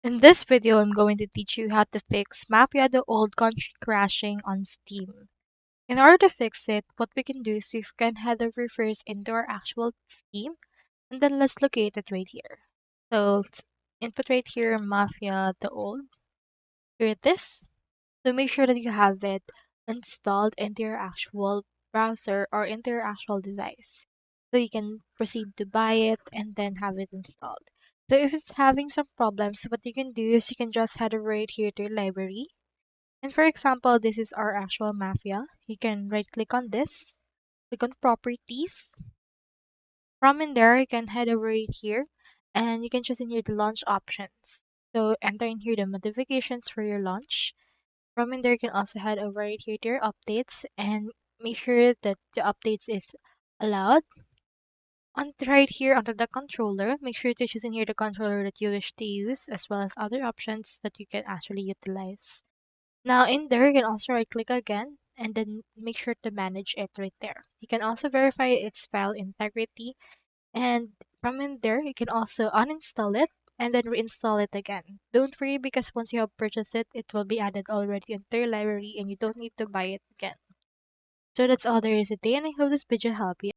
In this video, I'm going to teach you how to fix Mafia the old country crashing on Steam. In order to fix it, what we can do is we can head over first into our actual Steam, and then let's locate it right here. So input right here, Mafia the old. Here it is. So make sure that you have it installed into your actual browser or into your actual device. So you can proceed to buy it and then have it installed. So if it's having some problems, what you can do is you can just head over right here to your library. And for example, this is our actual Mafia. You can right click on this, click on properties. From in there, you can head over right here and you can choose in here the launch options. So enter in here the modifications for your launch. From in there, you can also head over right here to your updates and make sure that the updates is allowed. On right here under the controller, make sure to choose in here the controller that you wish to use as well as other options that you can actually utilize. Now in there, you can also right click again and then make sure to manage it right there. You can also verify its file integrity, and from in there, you can also uninstall it and then reinstall it again. Don't worry because once you have purchased it, it will be added already into your library and you don't need to buy it again. So that's all there is today, and I hope this video helped you.